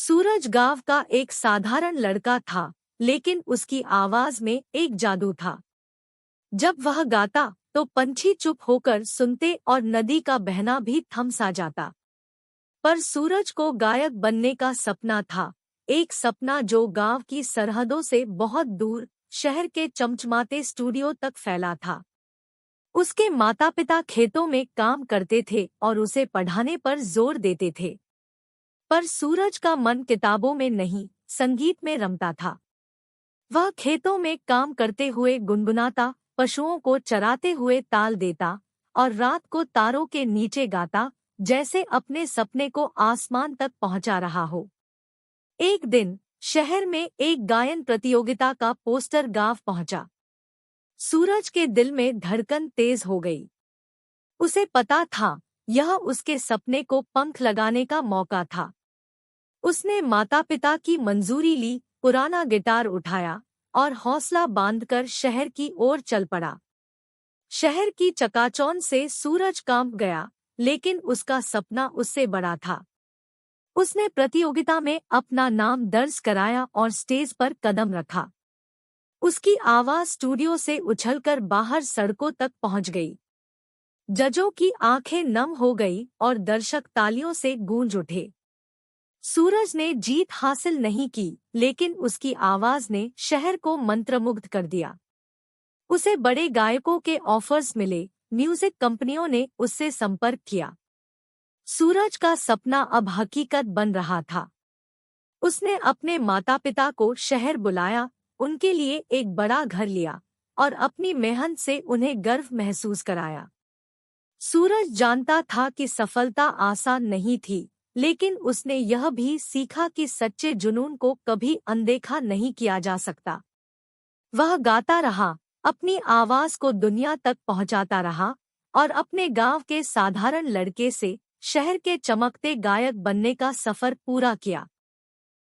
सूरज गांव का एक साधारण लड़का था, लेकिन उसकी आवाज में एक जादू था। जब वह गाता तो पंछी चुप होकर सुनते और नदी का बहना भी थम सा जाता। पर सूरज को गायक बनने का सपना था, एक सपना जो गांव की सरहदों से बहुत दूर शहर के चमचमाते स्टूडियो तक फैला था। उसके माता पिता खेतों में काम करते थे और उसे पढ़ाने पर जोर देते थे। पर सूरज का मन किताबों में नहीं, संगीत में रमता था। वह खेतों में काम करते हुए गुनगुनाता, पशुओं को चराते हुए ताल देता और रात को तारों के नीचे गाता, जैसे अपने सपने को आसमान तक पहुंचा रहा हो। एक दिन शहर में एक गायन प्रतियोगिता का पोस्टर गांव पहुंचा। सूरज के दिल में धड़कन तेज हो गई। उसे पता था, यह उसके सपने को पंख लगाने का मौका था। उसने माता पिता की मंजूरी ली, पुराना गिटार उठाया और हौसला बांधकर शहर की ओर चल पड़ा। शहर की चकाचौंध से सूरज कांप गया, लेकिन उसका सपना उससे बड़ा था। उसने प्रतियोगिता में अपना नाम दर्ज कराया और स्टेज पर कदम रखा। उसकी आवाज स्टूडियो से उछलकर बाहर सड़कों तक पहुंच गई। जजों की आंखें नम हो गई और दर्शक तालियों से गूंज उठे। सूरज ने जीत हासिल नहीं की, लेकिन उसकी आवाज ने शहर को मंत्रमुग्ध कर दिया। उसे बड़े गायकों के ऑफर्स मिले, म्यूजिक कंपनियों ने उससे संपर्क किया। सूरज का सपना अब हकीकत बन रहा था। उसने अपने माता पिता को शहर बुलाया, उनके लिए एक बड़ा घर लिया और अपनी मेहनत से उन्हें गर्व महसूस कराया। सूरज जानता था कि सफलता आसान नहीं थी, लेकिन उसने यह भी सीखा कि सच्चे जुनून को कभी अनदेखा नहीं किया जा सकता। वह गाता रहा, अपनी आवाज को दुनिया तक पहुंचाता रहा और अपने गांव के साधारण लड़के से शहर के चमकते गायक बनने का सफर पूरा किया।